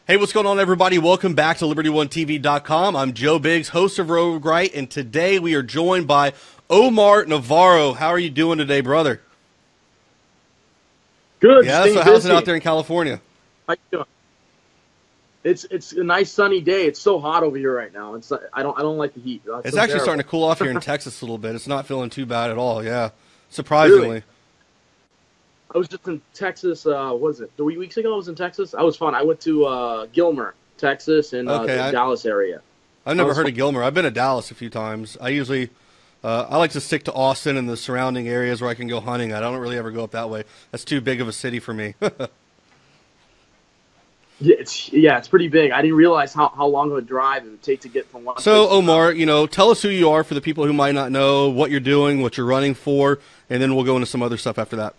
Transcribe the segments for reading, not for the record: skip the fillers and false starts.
Hey, what's going on, everybody? Welcome back to LibertyOneTV.com. I'm Joe Biggs, host of Road Right, and today we are joined by Omar Navarro. How are you doing today, brother? Good. Yeah, so how's it out there in California? How you doing? It's a nice sunny day. It's so hot over here right now. I don't like the heat. It's actually starting to cool off here in Texas a little bit. It's not feeling too bad at all. Yeah, surprisingly. Really? I was just in Texas. What was it 3 weeks ago? I was in Texas. I was fun. I went to Gilmer, Texas, and the Dallas area. I've never heard of Gilmer. I've been to Dallas a few times. I usually I like to stick to Austin and the surrounding areas where I can go hunting. I don't really ever go up that way. That's too big of a city for me. Yeah, it's pretty big. I didn't realize how long of a drive it would take to get from one place to another. So, Omar, tell us who you are for the people who might not know, what you're doing, what you're running for, and then we'll go into some other stuff after that.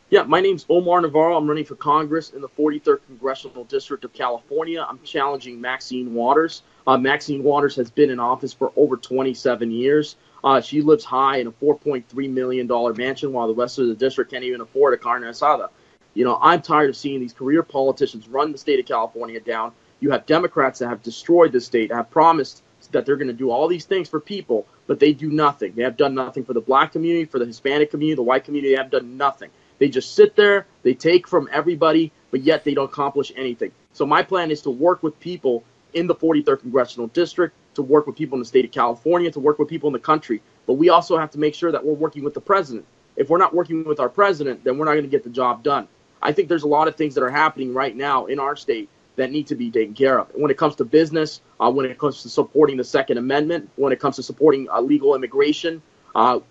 Yeah, my name's Omar Navarro. I'm running for Congress in the 43rd Congressional District of California. I'm challenging Maxine Waters. Maxine Waters has been in office for over 27 years. She lives high in a $4.3 million mansion while the rest of the district can't even afford a carne asada. I'm tired of seeing these career politicians run the state of California down. You have Democrats that have destroyed the state, have promised that they're going to do all these things for people, but they do nothing. They have done nothing for the black community, for the Hispanic community, the white community. They have done nothing. They just sit there, they take from everybody, but yet they don't accomplish anything. So my plan is to work with people in the 43rd Congressional District, to work with people in the state of California, to work with people in the country. But we also have to make sure that we're working with the president. If we're not working with our president, then we're not going to get the job done. I think there's a lot of things that are happening right now in our state that need to be taken care of. When it comes to business, when it comes to supporting the Second Amendment, when it comes to supporting legal immigration,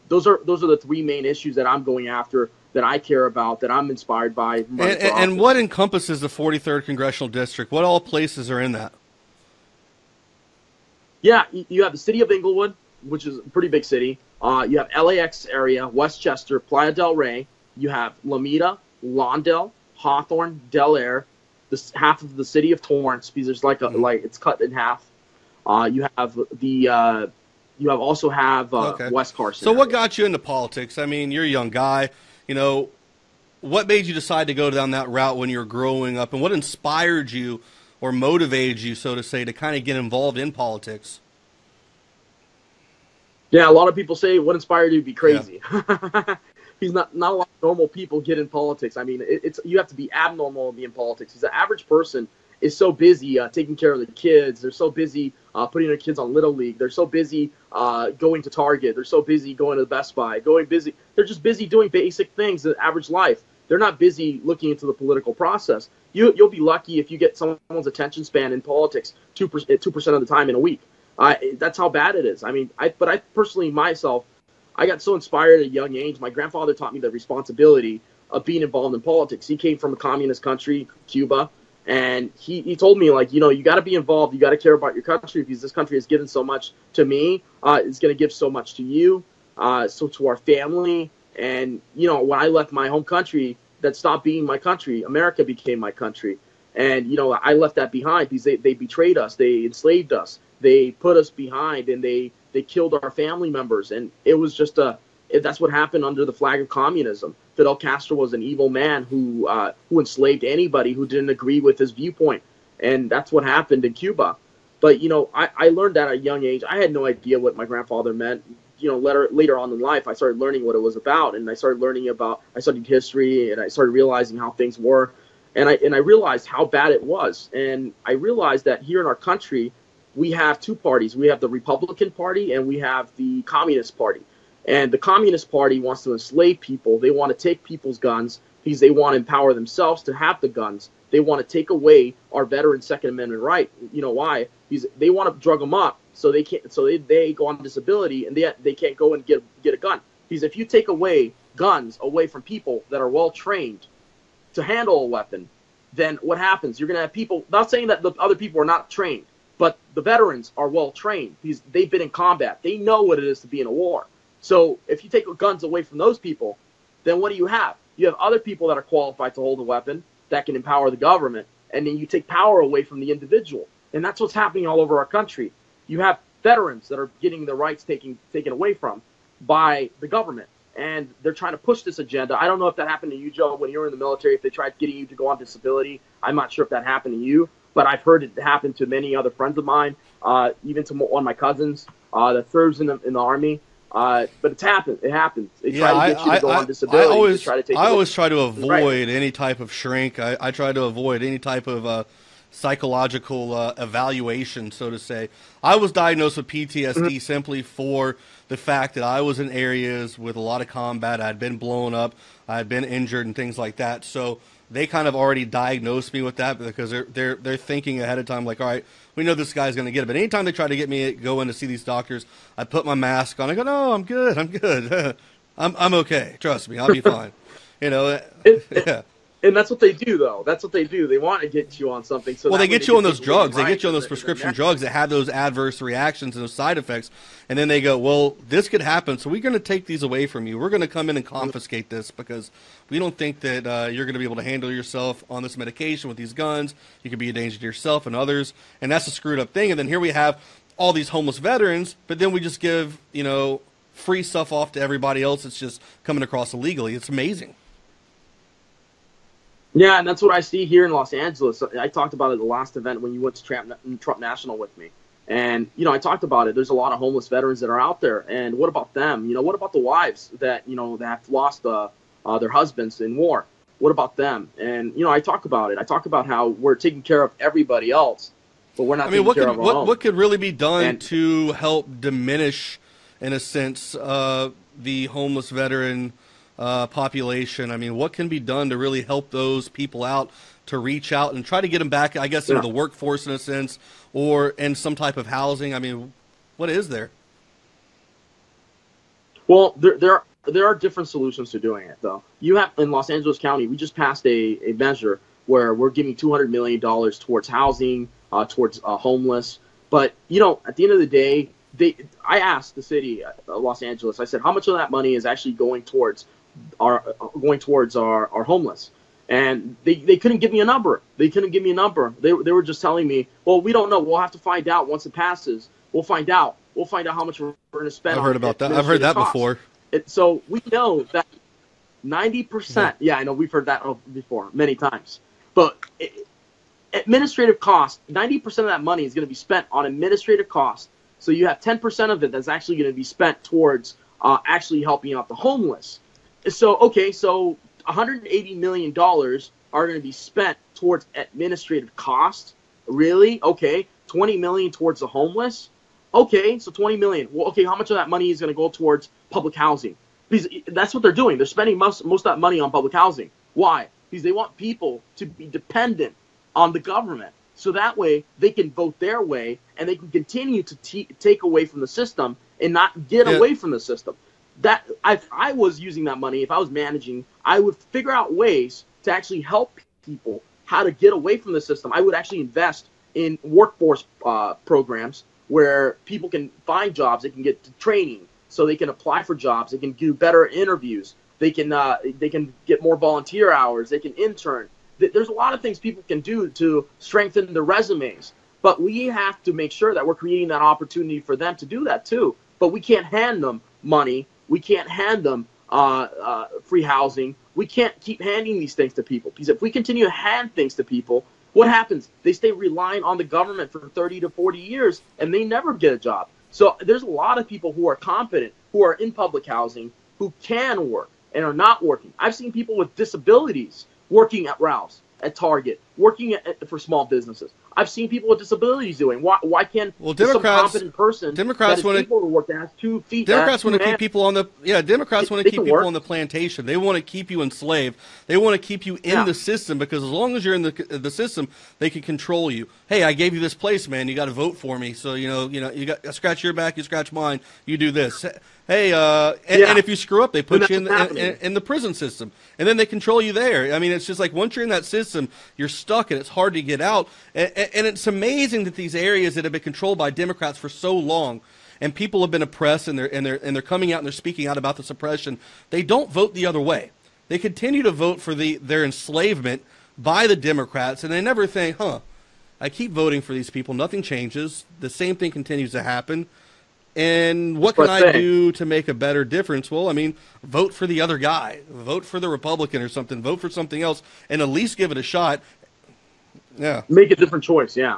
those are the three main issues that I'm going after, that I care about, that I'm inspired by. And what encompasses the 43rd Congressional District? What all places are in that? Yeah, you have the city of Inglewood, which is a pretty big city. You have LAX area, Westchester, Playa del Rey. You have Lomita, Lawndale, Hawthorne, Del Air, half of the city of Torrance, because there's it's cut in half. You also have West Carson. So what got you into politics? I mean, you're a young guy. What made you decide to go down that route when you were growing up, and what inspired you or motivated you, so to say, to kind of get involved in politics? Yeah, a lot of people say, what inspired you to be crazy? Yeah. Not a lot of normal people get in politics. I mean, you have to be abnormal to be in politics. Because the average person is so busy taking care of the kids. They're so busy putting their kids on Little League. They're so busy going to Target. They're so busy going to the Best Buy. They're just busy doing basic things, the average life. They're not busy looking into the political process. You'll be lucky if you get someone's attention span in politics 2% of the time in a week. That's how bad it is. I mean, I personally, myself, I got so inspired at a young age. My grandfather taught me the responsibility of being involved in politics. He came from a communist country, Cuba, and he told me, you got to be involved. You got to care about your country, because this country has given so much to me. It's going to give so much to you, so to our family. And, when I left my home country, that stopped being my country. America became my country. And, I left that behind because they betrayed us. They enslaved us. They put us behind, and they killed our family members. And it was just that's what happened under the flag of communism. Fidel Castro was an evil man who enslaved anybody who didn't agree with his viewpoint. And that's what happened in Cuba. But, I learned that at a young age. I had no idea what my grandfather meant. Later on in life, I started learning what it was about. And I studied history, and I started realizing how things were. And I realized how bad it was. And I realized that here in our country, we have two parties. We have the Republican Party and we have the Communist Party. And the Communist Party wants to enslave people. They want to take people's guns because they want to empower themselves to have the guns. They want to take away our veteran Second Amendment right. Why? Because they want to drug them up so they can't. So they go on disability, and they can't go and get a gun. Because if you take away guns away from people that are well trained to handle a weapon, then what happens? You're going to have people. Not saying that the other people are not trained, but the veterans are well trained because they've been in combat. They know what it is to be in a war. So if you take guns away from those people, then what do you have? You have other people that are qualified to hold a weapon that can empower the government, and then you take power away from the individual. And that's what's happening all over our country. You have veterans that are getting their rights taken away from by the government. and they're trying to push this agenda. I don't know if that happened to you, Joe, when you were in the military, if they tried getting you to go on disability. I'm not sure if that happened to you, but I've heard it happen to many other friends of mine, even to one of my cousins that serves in the Army. But it's happened. It happens. They try to get you to go on disability. I always try to avoid any type of shrink. I try to avoid any type of psychological evaluation, so to say. I was diagnosed with PTSD simply for the fact that I was in areas with a lot of combat. I had been blown up. I had been injured and things like that. So they kind of already diagnosed me with that because they're thinking ahead of time, like, all right, we know this guy's going to get it. But anytime they try to get me to go in to see these doctors, I put my mask on. I go, no, I'm good. I'm okay. Trust me, I'll be fine. Yeah. And that's what they do, though. That's what they do. They want to get you on something. So they get you on those drugs. They get you on those prescription drugs that have those adverse reactions and those side effects. And then they go, well, this could happen, so we're going to take these away from you. We're going to come in and confiscate this because we don't think that you're going to be able to handle yourself on this medication with these guns. You could be a danger to yourself and others. And that's a screwed up thing. And then here we have all these homeless veterans, but then we just give, free stuff off to everybody else that's just coming across illegally. It's amazing. Yeah, and that's what I see here in Los Angeles. I talked about it at the last event when you went to Trump National with me. And, I talked about it. There's a lot of homeless veterans that are out there. And what about them? What about the wives that, that have lost their husbands in war? What about them? And, I talk about it. I talk about how we're taking care of everybody else, but we're not taking care of our own. What could really be done to help diminish, in a sense, the homeless veteran population? I mean, what can be done to really help those people out, to reach out and try to get them back, I guess, into the workforce in a sense, or in some type of housing? I mean, what is there? Well, there are different solutions to doing it, though. You have, in Los Angeles County, we just passed a measure where we're giving $200 million towards housing, towards homeless. But, at the end of the day, I asked the city of Los Angeles, I said, how much of that money is actually going towards our homeless? And they couldn't give me a number. They were just telling me, well, we don't know. We'll have to find out once it passes. We'll find out how much we're going to spend. I've heard about that. I've heard that before. So we know that 90%. Yeah, I know we've heard that before many times. But administrative costs, 90% of that money is going to be spent on administrative costs. So you have 10% of it that's actually going to be spent towards actually helping out the homeless. So $180 million are going to be spent towards administrative costs. Really? Okay. $20 million towards the homeless. Okay, so $20 million. Well, okay, how much of that money is going to go towards public housing? Because that's what they're doing. They're spending most of that money on public housing. Why? Because they want people to be dependent on the government. So that way they can vote their way and they can continue to take away from the system and not get away from the system. That if I was using that money, if I was managing, I would figure out ways to actually help people how to get away from the system. I would actually invest in workforce programs where people can find jobs, they can get training, so they can apply for jobs, they can do better interviews, they can get more volunteer hours, they can intern. There's a lot of things people can do to strengthen their resumes, but we have to make sure that we're creating that opportunity for them to do that too. But we can't hand them money. We can't hand them free housing. We can't keep handing these things to people, because if we continue to hand things to people, what happens? They stay relying on the government for 30 to 40 years, and they never get a job. So there's a lot of people who are competent, who are in public housing, who can work and are not working. I've seen people with disabilities working at Ralph's, at Target, working for small businesses. I've seen people with disabilities doing. Why can't some competent person Democrats want to work that has 2 feet? Democrats want to keep people on the Democrats want to keep people on the plantation. They want to keep you enslaved. They want to keep you in the system, because as long as you're in the system, they can control you. Hey, I gave you this place, man. You got to vote for me. So you got to scratch your back, you scratch mine. You do this. Hey, and if you screw up, they put you in the prison system, and then they control you there. I mean, it's just like once you're in that system, you're stuck, and it's hard to get out. And it's amazing that these areas that have been controlled by Democrats for so long, and people have been oppressed, and they're coming out and they're speaking out about this oppression, they don't vote the other way. They continue to vote for their enslavement by the Democrats, and they never think, I keep voting for these people, nothing changes, the same thing continues to happen. And what can I do to make a better difference? Well, I mean, vote for the other guy. Vote for the Republican or something. Vote for something else and at least give it a shot. Yeah. Make a different choice, yeah.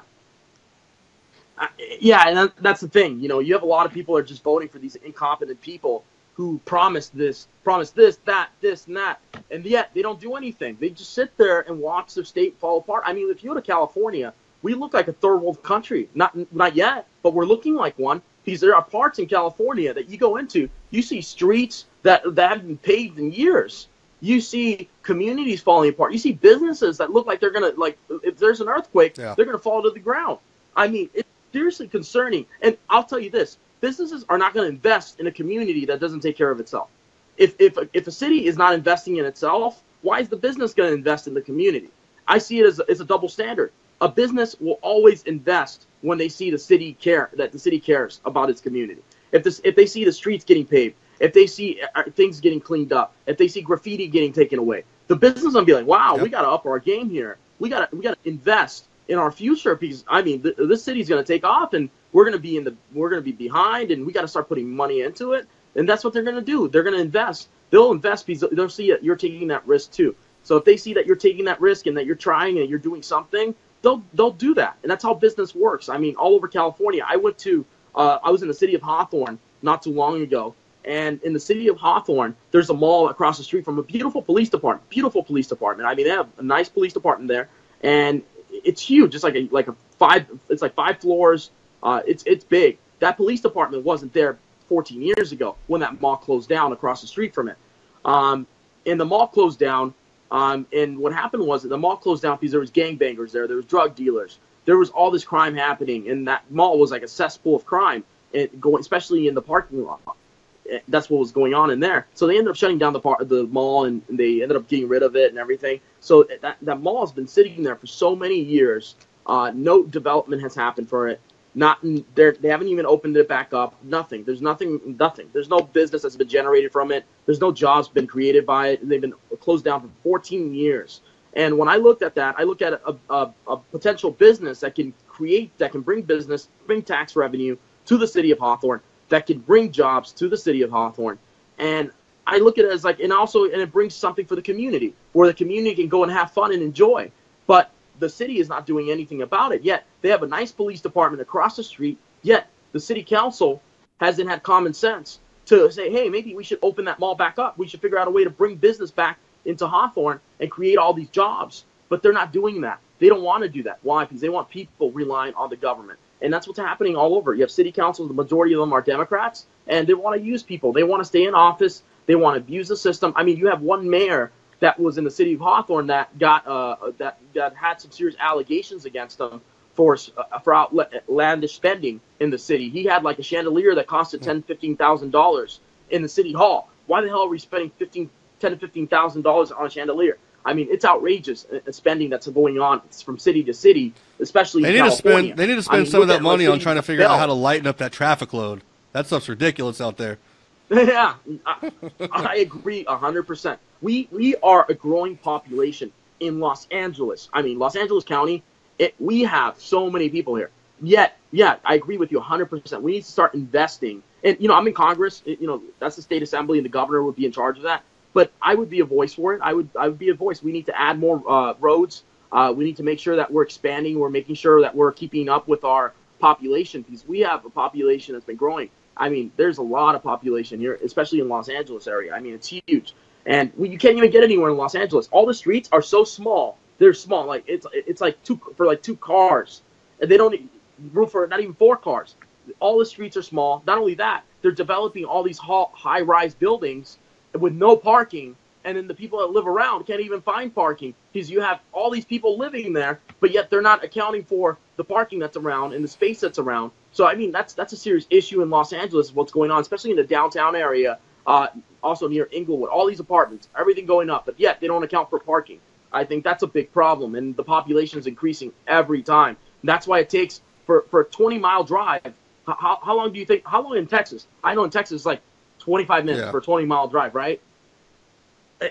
Yeah, and that's the thing. You know, you have a lot of people that are just voting for these incompetent people who promise this, that, this, and that, and yet they don't do anything. They just sit there and watch their state fall apart. I mean, if you go to California, we look like a third world country. Not yet, but we're looking like one. Because there are parts in California that you go into, you see streets that haven't been paved in years. You see communities falling apart. You see businesses that look like they're going to, like, if there's an earthquake, they're going to fall to the ground. I mean, it's seriously concerning. And I'll tell you this, businesses are not going to invest in a community that doesn't take care of itself. If a city is not investing in itself, why is the business going to invest in the community? I see it as a double standard. A business will always invest when they see the city cares about its community. If they see the streets getting paved, if they see things getting cleaned up, if they see graffiti getting taken away, the business will be like, wow, we got to up our game here. We got to invest in our future because I mean, this city's going to take off and we're going to be behind and we got to start putting money into it. And that's what they're going to do. They're going to invest. They'll invest because they'll see that you're taking that risk too. So if they see that you're taking that risk and that you're trying and you're doing something, they'll do that. And that's how business works. I mean, all over California. I was in the city of Hawthorne not too long ago. And in the city of Hawthorne, there's a mall across the street from a beautiful police department. Beautiful police department. I mean, they have a nice police department there. And it's huge. It's like five floors. It's big. That police department wasn't there 14 years ago when that mall closed down across the street from it. And the mall closed down. And what happened was that the mall closed down because there was gangbangers there. There was drug dealers. There was all this crime happening. And that mall was like a cesspool of crime, especially in the parking lot. That's what was going on in there. So they ended up shutting down the mall, and they ended up getting rid of it and everything. So that mall has been sitting there for so many years. No development has happened for it. They haven't even opened it back up. Nothing. There's nothing. There's no business that's been generated from it. There's no jobs been created by it. They've been closed down for 14 years. And when I looked at that, I looked at a potential business that can bring business, bring tax revenue to the city of Hawthorne, that can bring jobs to the city of Hawthorne. And I look at it as like, and it brings something for the community, where the community can go and have fun and enjoy. But the city is not doing anything about it. Yet they have a nice police department across the street. Yet the city council hasn't had common sense to say, hey, maybe we should open that mall back up. We should figure out a way to bring business back into Hawthorne and create all these jobs. But they're not doing that. They don't want to do that. Why? Because they want people relying on the government. And that's what's happening all over. You have city councils, the majority of them are Democrats, and they want to use people. They want to stay in office. They want to abuse the system. I mean, you have one mayor that was in the city of Hawthorne that that had some serious allegations against him for outlandish spending in the city. He had like a chandelier that costed $10,000-$15,000 in the city hall. Why the hell are we spending $10,000 to $15,000 on a chandelier? I mean, it's outrageous spending that's going on from city to city, especially in California. They need to spend some of that money on trying to figure out how to lighten up that traffic load. That stuff's ridiculous out there. Yeah, I agree 100%. We are a growing population in Los Angeles. I mean, Los Angeles County, we have so many people here. Yet, yeah, I agree with you 100%. We need to start investing. And, I'm in Congress. That's the state assembly, and the governor would be in charge of that. But I would be a voice for it. I would be a voice. We need to add more roads. We need to make sure that we're expanding. We're making sure that we're keeping up with our population, because we have a population that's been growing. I mean, there's a lot of population here, especially in Los Angeles area. I mean, it's huge. And you can't even get anywhere in Los Angeles. All the streets are so small. They're small. Like it's like two cars. And they don't need room for not even 4 cars. All the streets are small. Not only that, they're developing all these high-rise buildings with no parking, and then the people that live around can't even find parking because you have all these people living there, but yet they're not accounting for the parking that's around and the space that's around. So, I mean, that's a serious issue in Los Angeles, what's going on, especially in the downtown area, also near Inglewood. All these apartments, everything going up, but yet they don't account for parking. I think that's a big problem, and the population is increasing every time. And that's why it takes, for a 20-mile drive, how long do you think, how long in Texas? I know in Texas it's like 25 minutes for a 20-mile drive, right?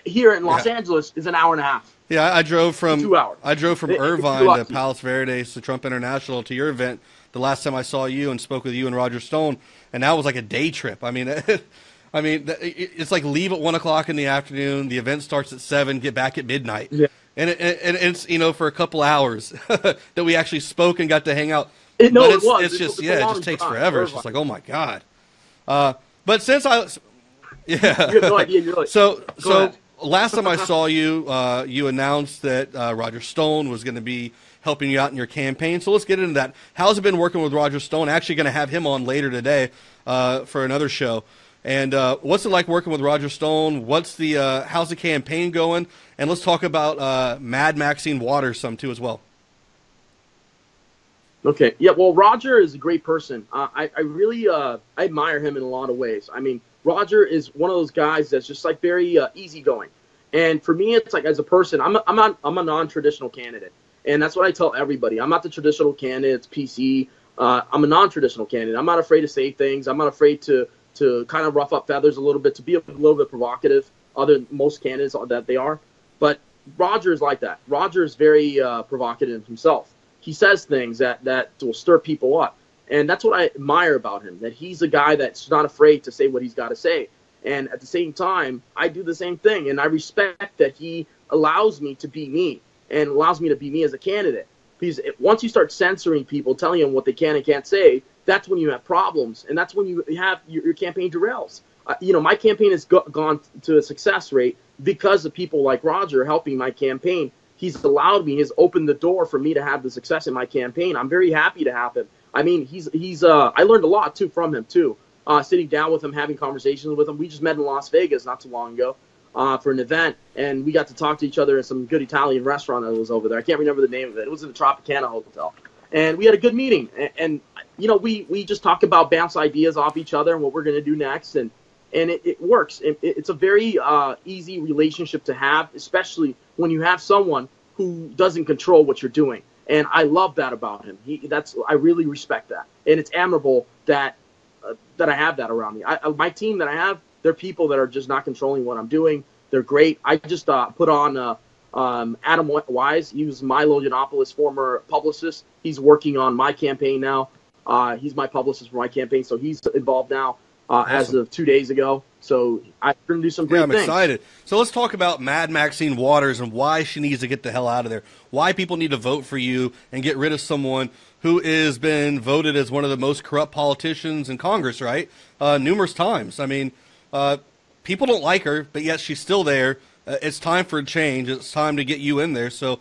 here in Los Angeles is an hour and a half. Yeah, I drove from 2 hours. I drove from Irvine to Palos Verdes to Trump International to your event the last time I saw you and spoke with you and Roger Stone, and that was like a day trip. I mean, it's like leave at 1 o'clock in the afternoon. The event starts at 7. Get back at midnight. Yeah. And it's for a couple hours that we actually spoke and got to hang out. It just takes forever. It's just like, oh my God. But since I you have no idea. You're like, so last time I saw you, you announced that Roger Stone was going to be helping you out in your campaign. So let's get into that. How's it been working with Roger Stone? Actually going to have him on later today for another show. And what's it like working with Roger Stone? How's the campaign going? And let's talk about Mad Maxine Waters some too as well. Okay. Yeah. Well, Roger is a great person. I really I admire him in a lot of ways. I mean, Roger is one of those guys that's just like very easygoing. And for me, it's like as a person, I'm a non-traditional candidate, and that's what I tell everybody. I'm not the traditional candidate. It's PC. I'm a non-traditional candidate. I'm not afraid to say things. I'm not afraid to kind of rough up feathers a little bit, to be a little bit provocative, other than most candidates that they are. But Roger is like that. Roger is very provocative himself. He says things that will stir people up. And that's what I admire about him, that he's a guy that's not afraid to say what he's got to say. And at the same time, I do the same thing. And I respect that he allows me to be me and allows me to be me as a candidate. Because once you start censoring people, telling them what they can and can't say, that's when you have problems. And that's when you have your campaign derails. My campaign has gone to a success rate because of people like Roger helping my campaign. He's allowed me, he's opened the door for me to have the success in my campaign. I'm very happy to have him. I mean, I learned a lot too from him too. Sitting down with him, having conversations with him. We just met in Las Vegas not too long ago for an event, and we got to talk to each other at some good Italian restaurant that was over there. I can't remember the name of it. It was in the Tropicana Hotel. And we had a good meeting. And we just talk about bounce ideas off each other and what we're going to do next. And it works. It's a very easy relationship to have, especially when you have someone who doesn't control what you're doing. And I love that about him. I really respect that. And it's admirable that I have that around me. My team that I have, they're people that are just not controlling what I'm doing. They're great. I just put on Adam Wise. He was Milo Yiannopoulos' former publicist. He's working on my campaign now. He's my publicist for my campaign, so he's involved now as of 2 days ago. So I'm going to do some great things. I'm excited. So let's talk about Mad Maxine Waters and why she needs to get the hell out of there. Why people need to vote for you and get rid of someone who has been voted as one of the most corrupt politicians in Congress, right? Numerous times. I mean, people don't like her, but yet she's still there. It's time for a change. It's time to get you in there. So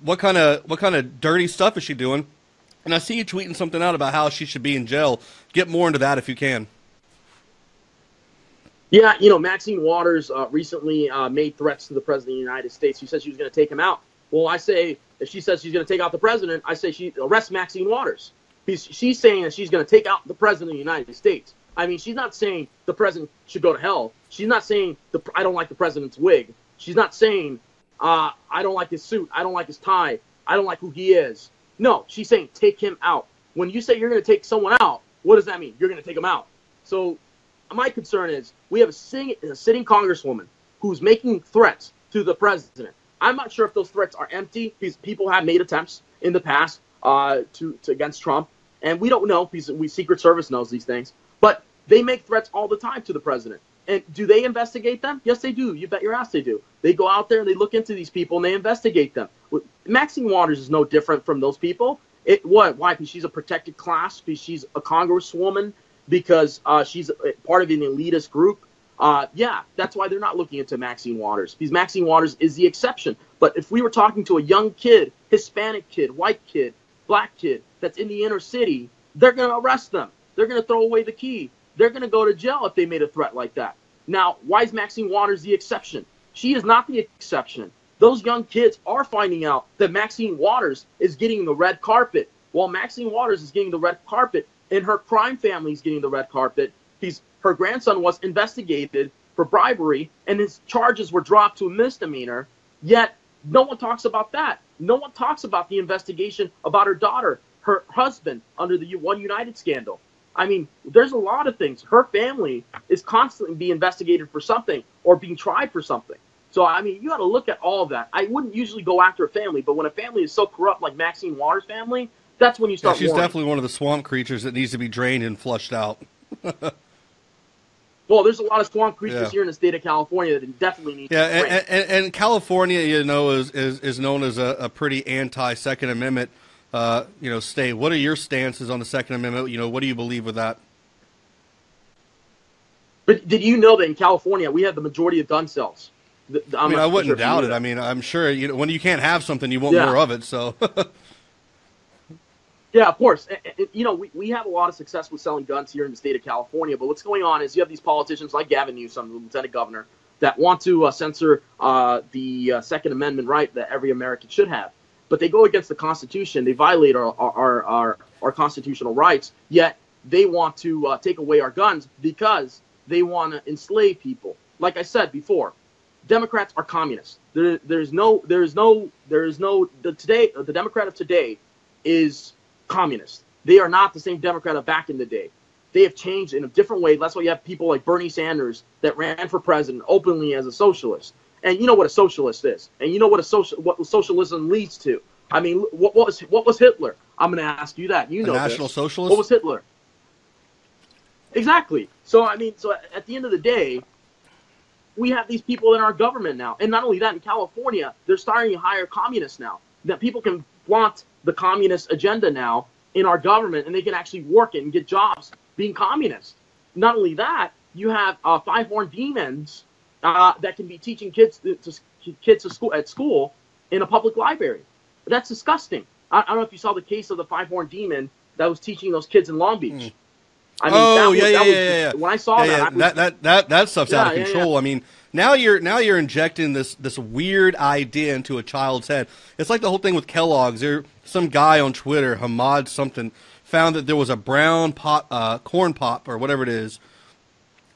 what kind of dirty stuff is she doing? And I see you tweeting something out about how she should be in jail. Get more into that if you can. Yeah, Maxine Waters recently made threats to the President of the United States. She said she was going to take him out. Well, I say, if she says she's going to take out the President, I say she arrest Maxine Waters. She's saying that she's going to take out the President of the United States. I mean, she's not saying the President should go to hell. She's not saying I don't like the President's wig. She's not saying I don't like his suit. I don't like his tie. I don't like who he is. No, she's saying take him out. When you say you're going to take someone out, what does that mean? You're going to take him out. So my concern is we have a sitting congresswoman who's making threats to the president. I'm not sure if those threats are empty because people have made attempts in the past to against Trump, and we don't know because Secret Service knows these things. But they make threats all the time to the president. And do they investigate them? Yes, they do. You bet your ass they do. They go out there and they look into these people and they investigate them. Maxine Waters is no different from those people. Why? Because she's a protected class, because she's a congresswoman, because she's part of an elitist group. Yeah, that's why they're not looking into Maxine Waters, because Maxine Waters is the exception. But if we were talking to a young kid, Hispanic kid, white kid, black kid that's in the inner city, they're going to arrest them. They're going to throw away the key. They're going to go to jail if they made a threat like that. Now, why is Maxine Waters the exception? She is not the exception. Those young kids are finding out that Maxine Waters is getting the red carpet. While Maxine Waters is getting the red carpet, and her crime family is getting the red carpet, her grandson was investigated for bribery, and his charges were dropped to a misdemeanor, yet no one talks about that. No one talks about the investigation about her daughter, her husband, under the One United scandal. I mean, there's a lot of things. Her family is constantly being investigated for something or being tried for something. So, I mean, you got to look at all of that. I wouldn't usually go after a family, but when a family is so corrupt like Maxine Waters' family, that's when you start she's worrying. definitely one of the swamp creatures that needs to be drained and flushed out. Well, there's a lot of swamp creatures here in the state of California that definitely need to be drained. And California, you know, is known as a pretty anti-Second Amendment state. What are your stances on the Second Amendment? You know, what do you believe with that? But did you know that in California we have the majority of gun sales? I mean, I wouldn't doubt it. I mean, I'm sure, you know, when you can't have something, you want more of it. So. Yeah, of course. You know, we have a lot of success with selling guns here in the state of California, but what's going on is you have these politicians like Gavin Newsom, the lieutenant governor, that want to censor the Second Amendment right that every American should have. But they go against the Constitution. They violate our constitutional rights, yet they want to take away our guns because they want to enslave people. Like I said before, Democrats are communists. The Democrat of today is communist. They are not the same Democrat of back in the day. They have changed in a different way. That's why you have people like Bernie Sanders that ran for president openly as a socialist. And you know what a socialist is, and you know what what socialism leads to. I mean, what was Hitler? I'm going to ask you that. You know, National Socialist. What was Hitler? Exactly. So I mean, at the end of the day, we have these people in our government now, and not only that, in California, they're starting to hire communists now. That people can flaunt the communist agenda now in our government, and they can actually work it and get jobs being communist. Not only that, you have five-horned demons that can be teaching kids at school in a public library. That's disgusting. I don't know if you saw the case of the five-horned demon that was teaching those kids in Long Beach. I mean, when I saw that stuff's out of control. I mean, now you're injecting this weird idea into a child's head. It's like the whole thing with Kellogg's. Some guy on Twitter, Hamad something, found that there was a brown corn pop or whatever it is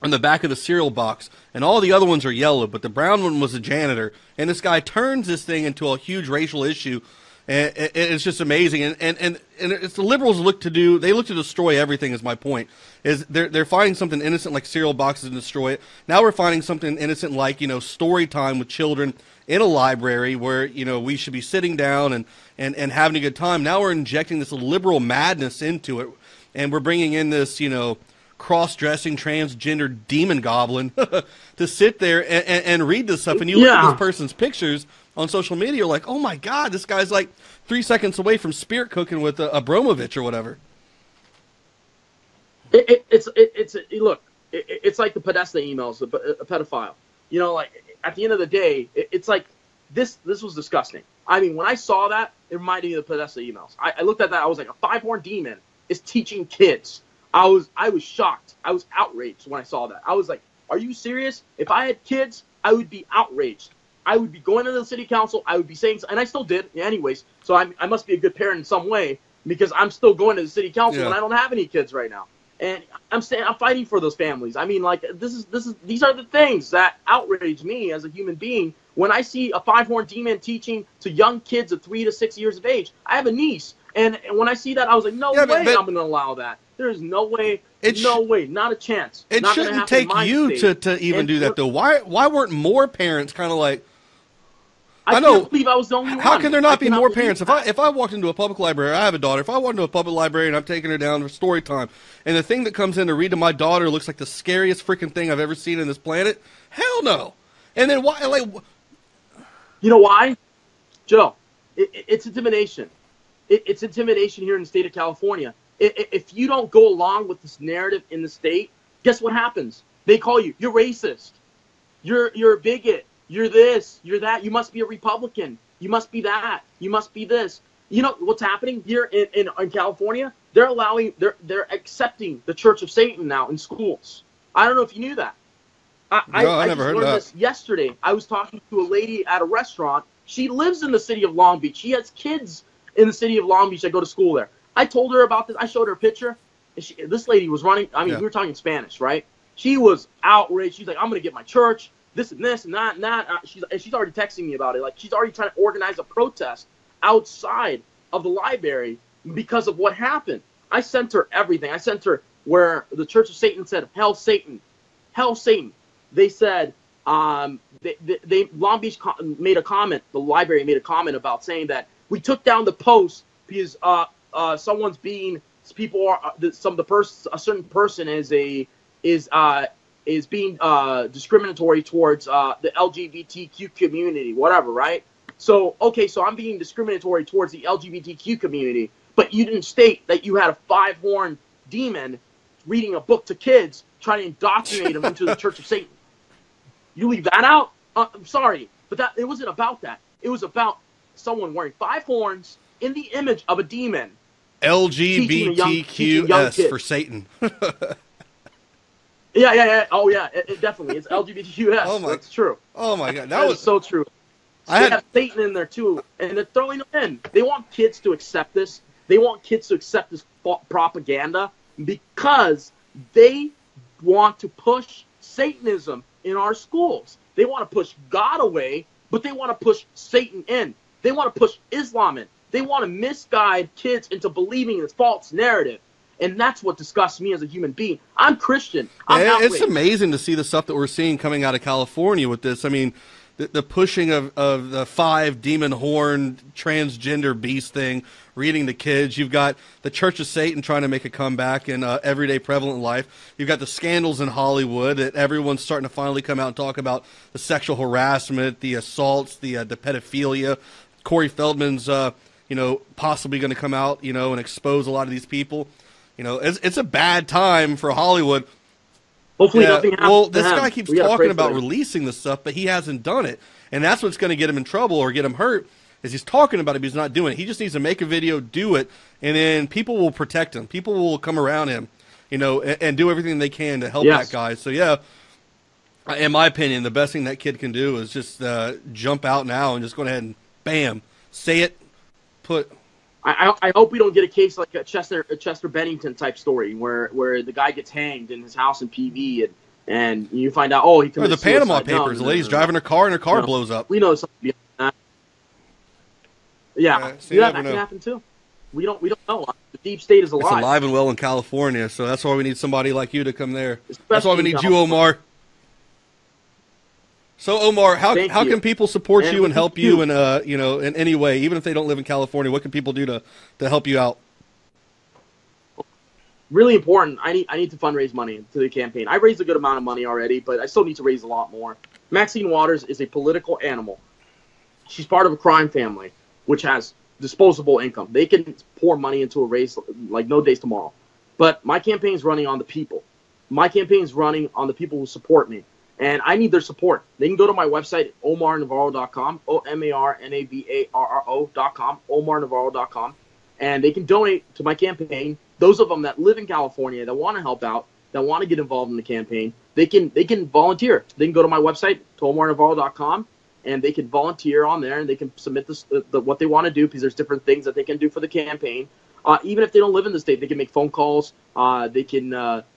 on the back of the cereal box, and all the other ones are yellow, but the brown one was a janitor. And this guy turns this thing into a huge racial issue. And it's just amazing, and it's the liberals look to destroy everything. Is my point? Is they're finding something innocent like cereal boxes and destroy it. Now we're finding something innocent like story time with children in a library where we should be sitting down and having a good time. Now we're injecting this liberal madness into it, and we're bringing in this cross-dressing transgender demon goblin to sit there and read this stuff. And you look at this person's pictures on social media, you're like, oh my God, this guy's like 3 seconds away from spirit cooking with Abramovich or whatever. It's like the Podesta emails, a pedophile. Like at the end of the day, it's like this was disgusting. I mean, when I saw that, it reminded me of the Podesta emails. I looked at that, I was like, a five-horned demon is teaching kids. I was shocked. I was outraged when I saw that. I was like, are you serious? If I had kids, I would be outraged. I would be going to the city council. I would be saying, and I still did, anyways. So I must be a good parent in some way because I'm still going to the city council and I don't have any kids right now. And I'm fighting for those families. I mean, like these are the things that outrage me as a human being when I see a five-horned demon teaching to young kids of 3 to 6 years of age. I have a niece, and when I see that, I was like, no way I'm going to allow that. There's no way, not a chance. It shouldn't take you to even do that, though. Why weren't more parents kind of like? I can't believe I was the only one. How can there not be more parents? If I walked into a public library, I have a daughter. If I walked into a public library and I'm taking her down for story time, and the thing that comes in to read to my daughter looks like the scariest freaking thing I've ever seen on this planet, hell no. And then why? Like, you know why, Joe? It's intimidation. It's intimidation here in the state of California. If you don't go along with this narrative in the state, guess what happens? They call you. You're racist. You're a bigot. You're this, you're that, you must be a Republican, you must be that, you must be this. You know what's happening here in California? They're accepting the Church of Satan now in schools. I don't know if you knew that. I never heard of that. This yesterday. I was talking to a lady at a restaurant. She lives in the city of Long Beach. She has kids in the city of Long Beach that go to school there. I told her about this. I showed her a picture. And this lady was running. I mean, we were talking Spanish, right? She was outraged. She's like, I'm going to get my church. This and this and that and that. She's already texting me about it. Like, she's already trying to organize a protest outside of the library because of what happened. I sent her everything. I sent her where the Church of Satan said, "Hell, Satan, hell, Satan." They said, Long Beach made a comment. The library made a comment about saying that we took down the post because someone's being people are some of the person a certain person is being discriminatory towards the LGBTQ community, whatever, right? So okay, so I'm being discriminatory towards the LGBTQ community, but you didn't state that you had a 5-horned demon reading a book to kids, trying to indoctrinate them into the Church of Satan. You leave that out? I'm sorry, but it wasn't about that. It was about someone wearing 5 horns in the image of a demon. LGBTQS for Satan. Yeah. Oh, yeah. It definitely. It's LGBTQS. Oh that's true. Oh my God, that was so true. So they have Satan in there too, and they're throwing them in. They want kids to accept this. They want kids to accept this propaganda because they want to push Satanism in our schools. They want to push God away, but they want to push Satan in. They want to push Islam in. They want to misguide kids into believing this false narrative. And that's what disgusts me as a human being. I'm Christian. It's amazing to see the stuff that we're seeing coming out of California with this. I mean, the pushing of the 5 demon horn transgender beast thing, reading to kids. You've got the Church of Satan trying to make a comeback in everyday prevalent life. You've got the scandals in Hollywood that everyone's starting to finally come out and talk about the sexual harassment, the assaults, the pedophilia. Corey Feldman's, possibly going to come out, and expose a lot of these people. It's a bad time for Hollywood. Hopefully nothing happens. Well, this guy keeps talking about releasing this stuff, but he hasn't done it. And that's what's going to get him in trouble or get him hurt, is he's talking about it, but he's not doing it. He just needs to make a video, do it, and then people will protect him. People will come around him, and do everything they can to help that guy. So, yeah, in my opinion, the best thing that kid can do is just jump out now and just go ahead and, bam, say it, I hope we don't get a case like a Chester Bennington type story where the guy gets hanged in his house in PV and you find out he committed suicide. Or the Panama Papers, the lady's driving her car and her car blows up. We know something beyond that. Yeah, that can happen too. We don't know. The deep state is alive. It's alive and well in California, so that's why we need somebody like you to come there. That's why we need you, Omar. So, Omar, how can people support you and help you in in any way, even if they don't live in California? What can people do to help you out? Really important. I need to fundraise money to the campaign. I raised a good amount of money already, but I still need to raise a lot more. Maxine Waters is a political animal. She's part of a crime family, which has disposable income. They can pour money into a race like no days tomorrow. But my campaign is running on the people. My campaign is running on the people who support me. And I need their support. They can go to my website, omarnavarro.com, OMARNAVARRO.com, omarnavarro.com, and they can donate to my campaign. Those of them that live in California that want to help out, that want to get involved in the campaign, they can volunteer. They can go to my website, omarnavarro.com, and they can volunteer on there, and they can submit what they want to do, because there's different things that they can do for the campaign. Even if they don't live in the state, they can make phone calls. They can.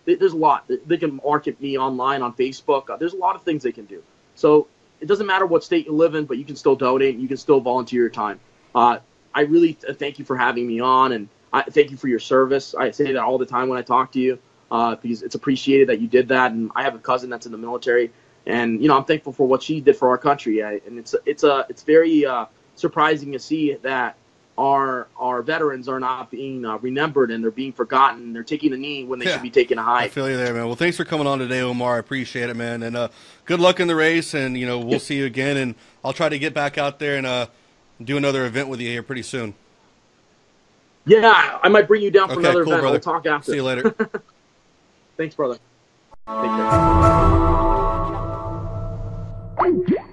There's a lot. They can market me online on Facebook. There's a lot of things they can do. So it doesn't matter what state you live in, but you can still donate. You can still volunteer your time. I really thank you for having me on, and I thank you for your service. I say that all the time when I talk to you, because it's appreciated that you did that. And I have a cousin that's in the military, and I'm thankful for what she did for our country. And it's very surprising to see that our veterans are not being remembered, and they're being forgotten. They're taking a knee when they should be taking a high. I feel you there, man. Well, thanks for coming on today, Omar. I appreciate it, man. And good luck in the race, and we'll see you again. And I'll try to get back out there and do another event with you here pretty soon. Yeah, I might bring you down for another event. Brother. We'll talk after. See you later. Thanks, brother. Take care.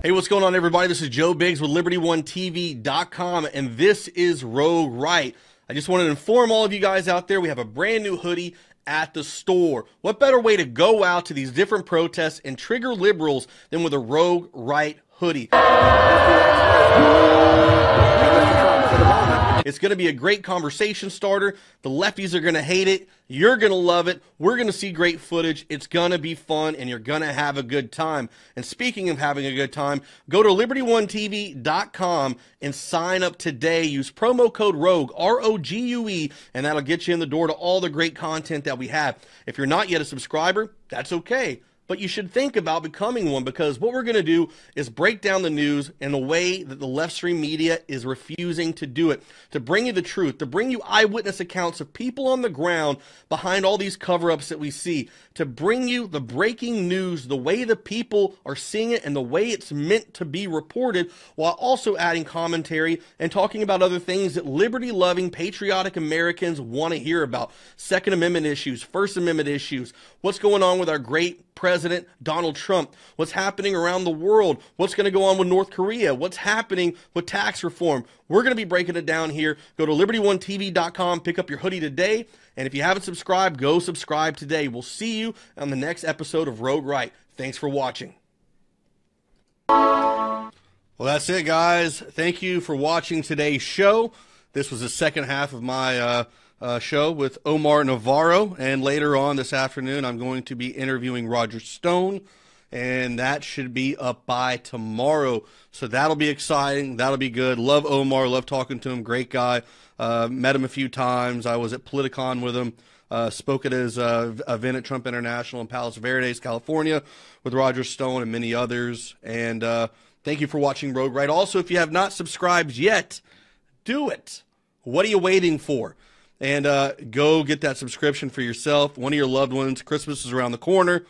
Hey, what's going on, everybody? This is Joe Biggs with LibertyOneTV.com, and this is Rogue Right. I just wanted to inform all of you guys out there, we have a brand new hoodie at the store. What better way to go out to these different protests and trigger liberals than with a Rogue Right hoodie? It's going to be a great conversation starter. The lefties are going to hate it. You're going to love it. We're going to see great footage. It's going to be fun, and you're going to have a good time. And speaking of having a good time, go to LibertyOneTV.com and sign up today. Use promo code ROGUE, R-O-G-U-E, and that'll get you in the door to all the great content that we have. If you're not yet a subscriber, that's okay. But you should think about becoming one, because what we're going to do is break down the news in a way that the left stream media is refusing to do it, to bring you the truth, to bring you eyewitness accounts of people on the ground behind all these cover-ups that we see, to bring you the breaking news, the way the people are seeing it and the way it's meant to be reported, while also adding commentary and talking about other things that liberty-loving, patriotic Americans want to hear about. Second Amendment issues, First Amendment issues, what's going on with our great President Donald Trump, what's happening around the world, what's going to go on with North Korea, what's happening with tax reform. We're going to be breaking it down here. Go to LibertyOneTV.com, pick up your hoodie today, and if you haven't subscribed, go subscribe today. We'll see you on the next episode of Rogue Right. Thanks for watching. Well, that's it, guys. Thank you for watching today's show. This was the second half of my show with Omar Navarro, and later on this afternoon I'm going to be interviewing Roger Stone, and that should be up by tomorrow. So that'll be exciting. That'll be good. Love Omar. Love talking to him. Great guy. Met him a few times. I was at Politicon with him. Spoke at his event at Trump International in Palos Verdes, California, with Roger Stone and many others. And thank you for watching Rogue Right. Also, if you have not subscribed yet, do it. What are you waiting for? And go get that subscription for yourself, one of your loved ones. Christmas is around the corner.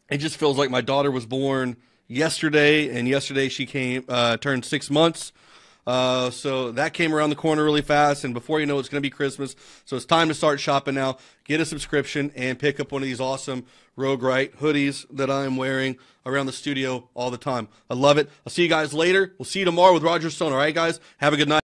It just feels like my daughter was born yesterday, and yesterday she turned 6 months. So that came around the corner really fast, and before you know it, it's going to be Christmas. So it's time to start shopping now. Get a subscription and pick up one of these awesome Rogue Right hoodies that I am wearing around the studio all the time. I love it. I'll see you guys later. We'll see you tomorrow with Roger Stone. All right, guys? Have a good night.